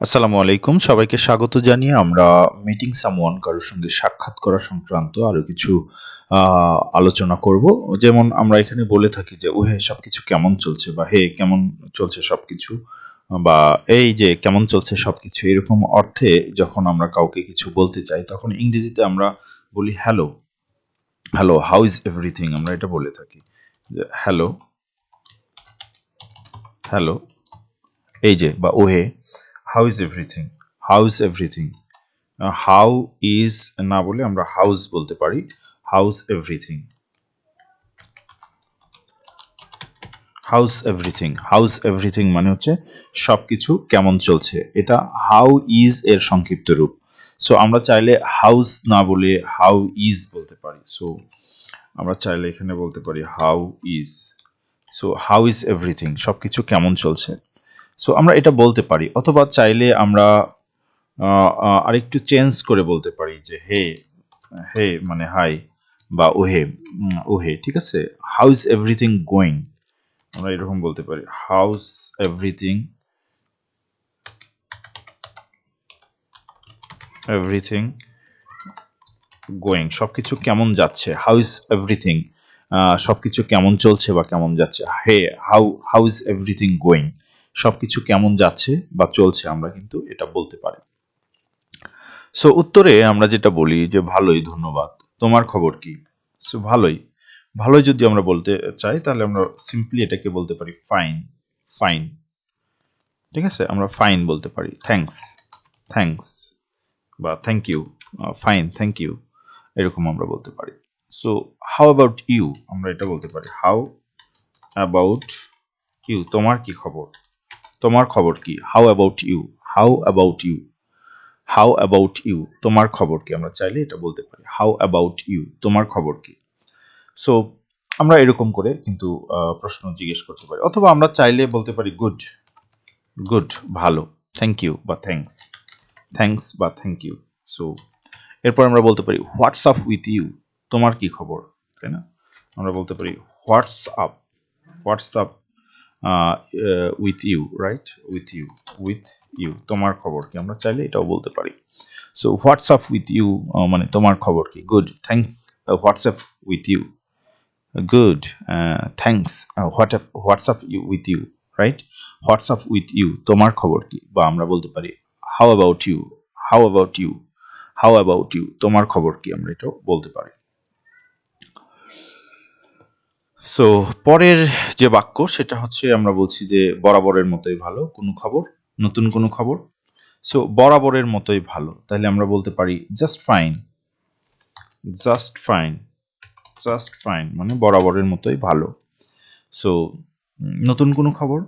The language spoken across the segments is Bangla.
আসসালামু আলাইকুম, সবাইকে স্বাগত জানিয়ে আমরা মিটিং সামওয়ান কারোর সঙ্গে সাক্ষাৎ করা সংক্রান্ত আরো কিছু আলোচনা করব। যেমন আমরা এখানে বলে থাকি যে ওহে সবকিছু কেমন চলছে, বা হে কেমন চলছে সবকিছু, বা এই যে কেমন চলছে সবকিছু, এরকম অর্থে যখন আমরা কাউকে কিছু বলতে চাই তখন ইংরেজিতে আমরা বলি hello. Hello, how is everything, আমরা এটা বলে থাকি যে হ্যালো, হ্যালো, এই যে, বা ওহে how is everything, how is everything. How is না বলে আমরা হাউস বলতে পারি, house everything, house everything. House everything মানে হচ্ছে সবকিছু কেমন চলছে, এটা হাউ ইজ এর সংক্ষিপ্ত রূপ। সো আমরা চাইলে হাউস না বলে হাউ ইজ বলতে পারি। সো আমরা চাইলে এখানে বলতে পারি how is. So how is everything, সবকিছু কেমন চলছে। সো আমরা এটা বলতে পারি, অথবা চাইলে আমরা আরেকটু চেঞ্জ করে বলতে পারি যে হে, হে মানে হাই, বা ওহে, ওহে, ঠিক আছে। হাউ ইজ এভরিথিং গোয়িং, আমরা এরকম বলতে পারি হাউস এভরিথিং, এভরিথিং গোয়িং, সবকিছু কেমন যাচ্ছে। হাউ ইজ এভরিথিং, সবকিছু কেমন চলছে বা কেমন যাচ্ছে। হে, হাউ ইজ এভরিথিং গোয়িং, সবকিছু কেমন যাচ্ছে বা চলছে, আমরা কিন্তু এটা বলতে পারি। সো উত্তরে আমরা যেটা বলি যে ভালোই, ধন্যবাদ, তোমার খবর কি। সো ভালোই, ভালোই যদি আমরা বলতে চাই তাহলে আমরা সিম্পলি এটাকে বলতে পারি ফাইন, ফাইন, ঠিক আছে। আমরা ফাইন বলতে পারি, থ্যাঙ্কস, থ্যাঙ্কস, বা thank you, fine, thank you, এরকম আমরা বলতে পারি। সো হাউ অ্যাবাউট ইউ, আমরা এটা বলতে পারি হাউ অ্যাবাউট ইউ, তোমার কি খবর, তোমার খবর কি। How about you, how about you, how about you, তোমার খবর কি, আমরা চাইলে এটা বলতে পারি হাউ অ্যাবাউট ইউ, তোমার খবর কি। সো আমরা এরকম করে কিন্তু প্রশ্ন জিজ্ঞেস করতে পারি, অথবা আমরা চাইলে বলতে পারি গুড, গুড, ভালো, থ্যাংক ইউ বা থ্যাঙ্কস, থ্যাঙ্কস বা থ্যাংক ইউ। সো এরপর আমরা বলতে পারি হোয়াটসঅ্যাপ উইথ ইউ, তোমার কি খবর, তাই না। আমরা বলতে পারি what's up, what's up with you, right, with you, with you, তোমার খবর কি, আমরা চাইলে এটাও বলতে পারি। সো হোয়াটসঅ্যাপ উইথ ইউ মানে তোমার খবর কি, good, thanks, what's up with you, good, thanks, what's up you with you, right, what's up with you, তোমার খবর কি। বা আমরা বলতে পারি how about you, how about you, how about you, তোমার খবর কি, আমরা এটাও বলতে পারি। সো পরের যে বাক্য সেটা হচ্ছে আমরা বলছি যে বরাবরের মতোই ভালো, কোনো খবর, নতুন কোনো খবর। সো বরাবরের মতোই ভালো, তাহলে আমরা বলতে পারি just fine, just fine, just fine মানে বরাবরের মতোই ভালো। সো নতুন কোনো খবর,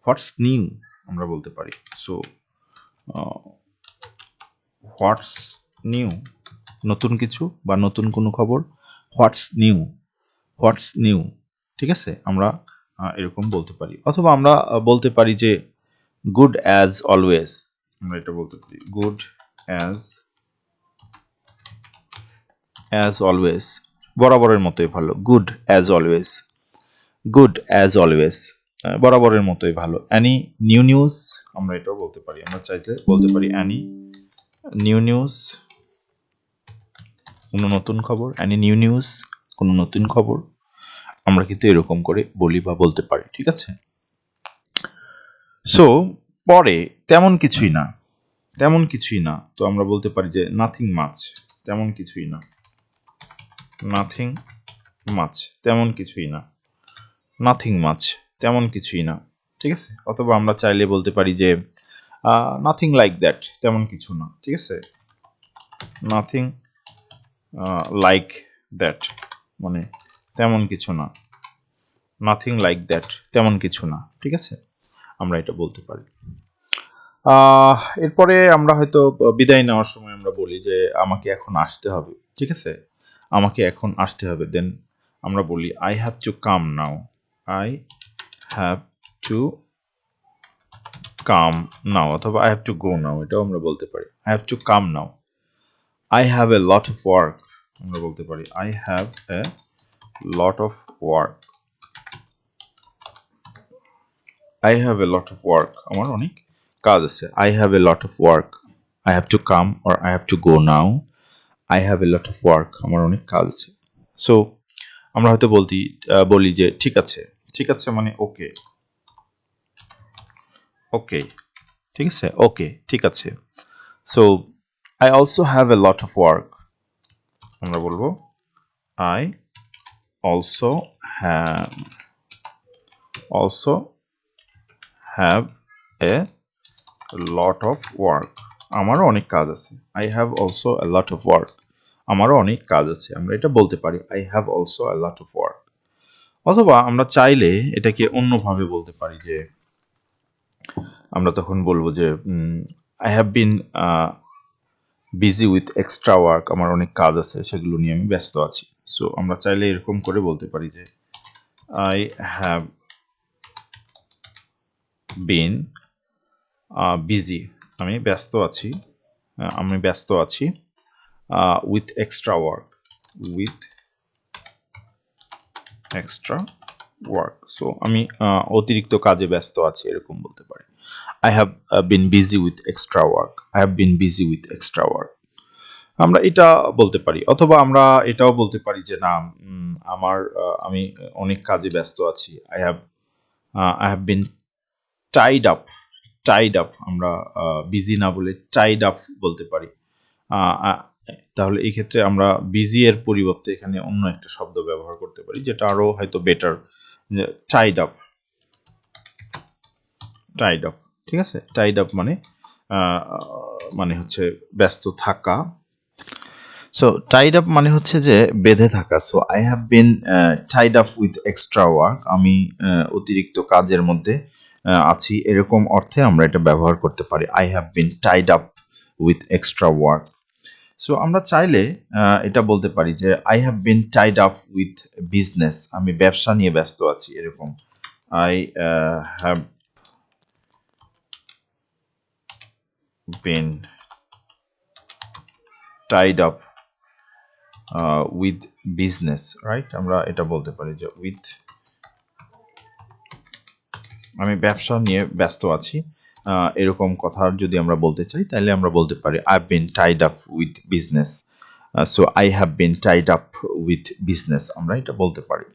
হোয়াটস নিউ, আমরা বলতে পারি। সো হোয়াটস নিউ, নতুন কিছু বা নতুন কোনো খবর, হোয়াটস নিউ, হোয়াটস নিউ, ঠিক আছে। আমরা এরকম বলতে পারি, অথবা আমরা বলতে পারি যে গুড অ্যাজ অলওয়েজ, আমরা এটা বলতে পারি গুড অ্যাজ অলওয়েজ, বরাবরের মতোই ভালো, good as always, good as always, বরাবরের মতোই ভালো। অ্যানি নিউ নিউজ, আমরা এটাও বলতে পারি, আমরা চাইলে বলতে পারি অ্যানি নিউ নিউজ, কোনো নতুন খবর, অ্যানি নিউ নিউজ, কোনো নতুন খবর, আমরা কিন্তু এরকম করে বলি বা বলতে পারি, ঠিক আছে। সো পরে তেমন কিছুই না, তেমন কিছুই না, তো আমরা বলতে পারি যে নাথিং মাচ, তেমন কিছুই না, নাথিং মাচ, তেমন কিছুই না, নাথিং মাচ, তেমন কিছুই না, ঠিক আছে। অথবা আমরা চাইলে বলতে পারি যে নাথিং লাইক দ্যাট, তেমন কিছু না, ঠিক আছে। নাথিং লাইক দ্যাট মানে তেমন কিছু না, নাথিং লাইক দ্যাট, তেমন কিছু না, ঠিক আছে, আমরা এটা বলতে পারি। এরপরে আমরা হয়তো বিদায় নেওয়ার সময় আমরা বলি যে আমাকে এখন আসতে হবে, ঠিক আছে, আমাকে এখন আসতে হবে। দেন আমরা বলি I have to come now, I have to come now, অথবা I have to go now, এটাও আমরা বলতে পারি I have to come now. I have a lot of work, আমরা বলতে পারি I have a lot of work, I have a lot of work, আমার অনেক কাজ আছে। I have a lot of work. I have to come or I have to go now. I have a lot of work. আমার অনেক কাজ আছে। সো আমরা হয়তো বলি যে ঠিক আছে। ঠিক আছে মানে ওকে। ওকে, ঠিক আছে? ওকে, ঠিক আছে। So I also have a lot of work. আমরা বলবো I also have a lot of work. আমারও অনেক কাজ আছে। I have also a lot of work. আমারও অনেক কাজ আছে। আমরা এটা বলতে পারি I have also a lot of work. অথবা আমরা চাইলে এটাকে অন্যভাবে বলতে পারি যে আমরা তখন বলবো যে I have been busy with extra work. আমার অনেক কাজ আছে, সেগুলো নিয়ে আমি ব্যস্ত আছি। সো আমরা চাইলে এরকম করে বলতে পারি যে I have been busy. আমি ব্যস্ত আছি with extra work. সো আমি অতিরিক্ত কাজে ব্যস্ত আছি এরকম বলতে পারি। I have been busy with extra work. আমরা এটা বলতে পারি। অথবা আমরা এটাও বলতে পারি যে না, আমি অনেক কাজে ব্যস্ত আছি। I have been tied up. আমরা বিজি না বলে টাইড আপ বলতে পারি। তাহলে এই ক্ষেত্রে আমরা বিজি এর পরিবর্তে এখানে অন্য একটা শব্দ ব্যবহার করতে পারি, যেটা আরো হয়তো বেটার। টাইড আপ, ঠিক আছে? টাইড আপ মানে হচ্ছে ব্যস্ত থাকা। সো টাইড আপ মানে হচ্ছে যে বেঁধে থাকা। So I have been Tide up with extra work. আমি অতিরিক্ত কাজের মধ্যে আছি, এরকম অর্থে আমরা এটা ব্যবহার করতে পারি। I have been Tide up with extra work. So আমরা চাইলে এটা বলতে পারি যে I have been Tide up with business. আমি ব্যবসা নিয়ে ব্যস্ত আছি, এরকম। I have been Tide up with business, right? আমরা এটা বলতে পারি যে আমি ব্যবসা নিয়ে ব্যস্ত আছি, এরকম কথা যদি আমরা বলতে চাই তাহলে আমরা বলতে পারি I have been Tide up with business. So I have been Tide up with business, আমরা এটা বলতে পারি।